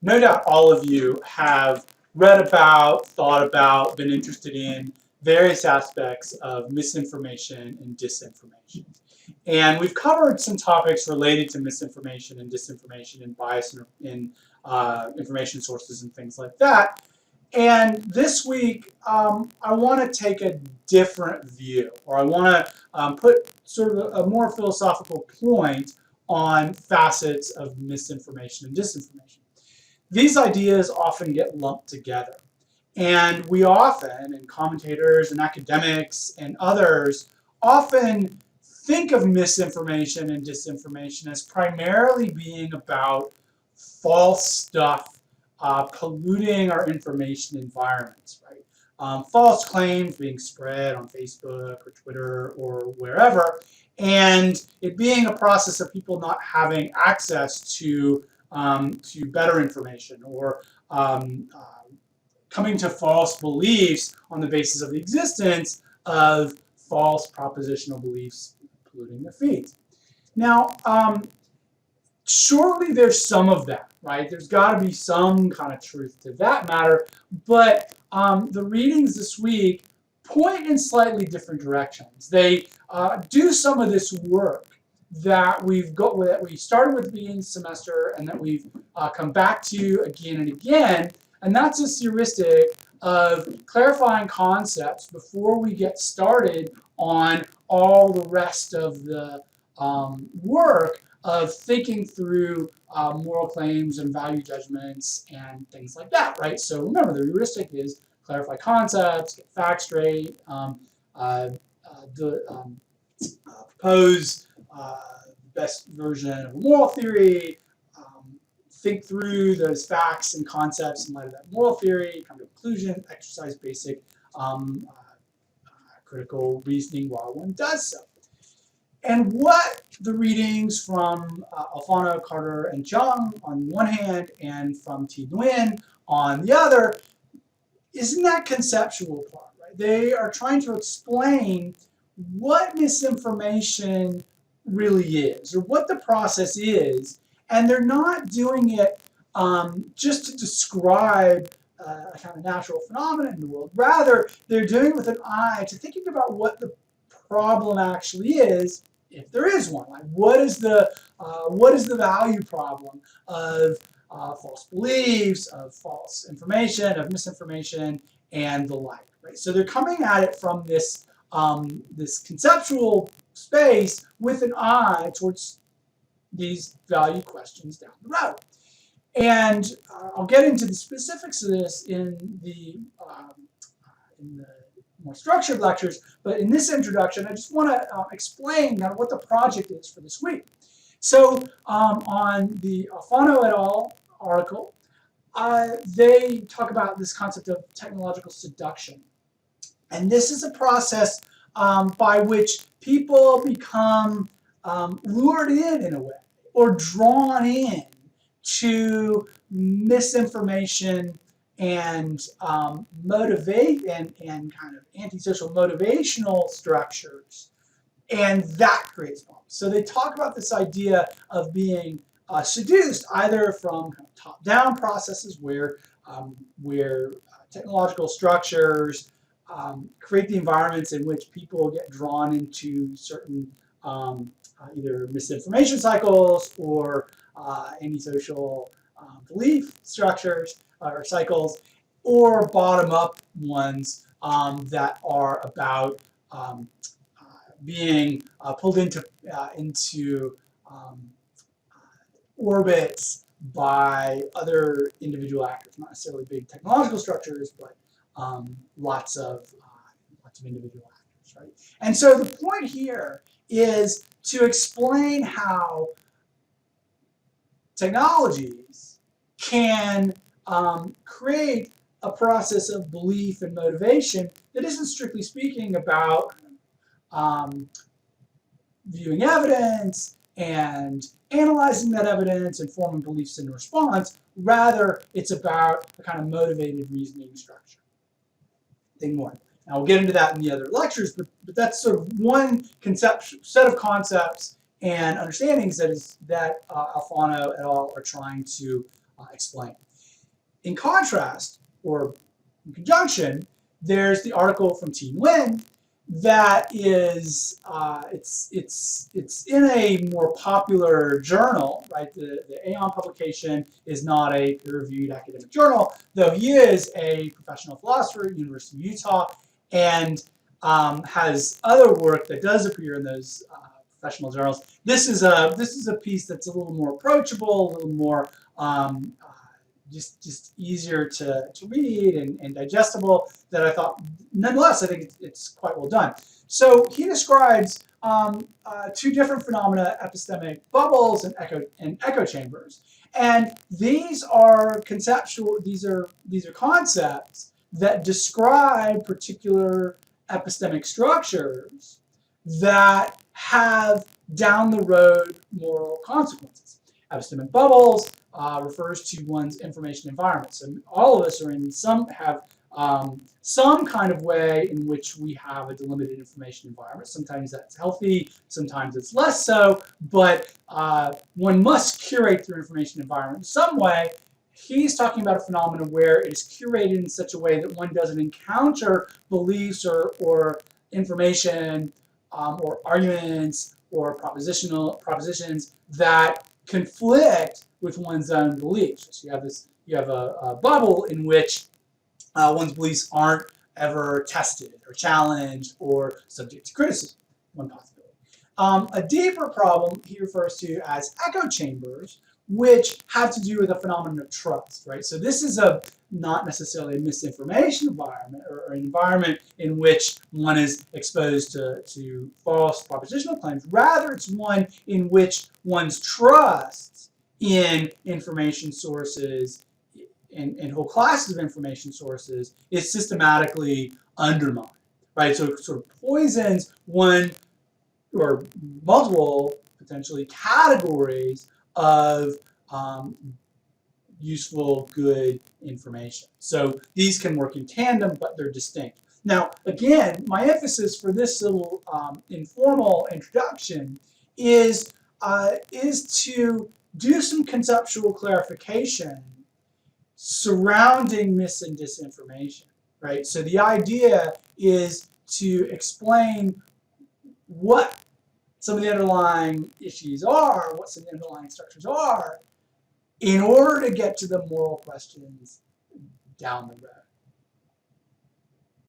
No doubt all of you have read about, thought about, been interested in various aspects of misinformation and disinformation. And we've covered some topics related to misinformation and disinformation and bias in information sources and things like that. And this week, I want to take a different view, or I want to put sort of a more philosophical point on facets of misinformation and disinformation. These ideas often get lumped together. And we often, and commentators and academics and others, often think of misinformation and disinformation as primarily being about false stuff polluting our information environments, right? False claims being spread on Facebook or Twitter or wherever, and it being a process of people not having access to better information or coming to false beliefs on the basis of the existence of false propositional beliefs polluting their feeds. Now, surely there's some of that, right? There's got to be some kind of truth to that matter, but the readings this week point in slightly different directions. They do some of this work that we started with at the beginning of the semester and that we've come back to again and again, and that's this heuristic of clarifying concepts before we get started on all the rest of the work of thinking through moral claims and value judgments and things like that, right? So remember, the heuristic is clarify concepts, get facts straight, propose best version of a moral theory, think through those facts and concepts in light of that moral theory, come to a conclusion, exercise basic critical reasoning while one does so. And what the readings from Alfano, Carter, and Jung on one hand, and from Thi Nguyen on the other, isn't that conceptual part, right? They are trying to explain what misinformation really is, or what the process is, and they're not doing it just to describe a kind of natural phenomenon in the world. Rather, they're doing it with an eye to thinking about what the problem actually is, if there is one. Like, what is the value problem of false beliefs, of false information, of misinformation, and the like, right? So they're coming at it from this this conceptual space with an eye towards these value questions down the road. And I'll get into the specifics of this in the more structured lectures, but in this introduction, I just want to explain kind of what the project is for this week. So on the Alfano et al. Article, they talk about this concept of technological seduction. And this is a process by which people become lured in a way, or drawn in to misinformation and motivate and kind of antisocial motivational structures, and that creates problems. So they talk about this idea of being seduced either from kind of top-down processes where technological structures create the environments in which people get drawn into certain either misinformation cycles or antisocial belief structures or cycles, or bottom-up ones that are about being pulled into orbits by other individual actors, not necessarily big technological structures, but lots of individual actors, right? And so the point here is to explain how technologies can create a process of belief and motivation that isn't strictly speaking about viewing evidence and analyzing that evidence and forming beliefs in response. Rather, it's about a kind of motivated reasoning structure. Thing one. Now, we'll get into that in the other lectures, but that's sort of one set of concepts and understandings that Alfano et al. Are trying to explain. In contrast, or in conjunction, there's the article from Thi Nguyen that is it's in a more popular journal, right? The Aeon publication is not a peer-reviewed academic journal, though he is a professional philosopher at the University of Utah, and has other work that does appear in those professional journals. This is a piece that's a little more approachable, a little more just easier to read and digestible, that I thought, nonetheless, I think it's quite well done. So he describes two different phenomena: epistemic bubbles and echo chambers. And these are conceptual, these are concepts that describe particular epistemic structures that have down the road moral consequences. Epistemic bubbles refers to one's information environment. So all of us are in some kind of way in which we have a delimited information environment. Sometimes that's healthy, sometimes it's less so, but one must curate their information environment in some way. He's talking about a phenomenon where it is curated in such a way that one doesn't encounter beliefs or information or arguments or propositions that conflict with one's own beliefs. So you have a bubble in which one's beliefs aren't ever tested or challenged or subject to criticism. One possibility. A deeper problem he refers to as echo chambers, which have to do with a phenomenon of trust, right? So this is not necessarily a misinformation environment, or an environment in which one is exposed to false propositional claims. Rather, it's one in which one's trust in information sources and whole classes of information sources is systematically undermined, right? So it sort of poisons one or multiple, potentially, categories of useful, good information. So these can work in tandem, but they're distinct. Now, again, my emphasis for this little informal introduction is to do some conceptual clarification surrounding mis and disinformation, right? So the idea is to explain what some of the underlying issues are, what some of the underlying structures are, in order to get to the moral questions down the road.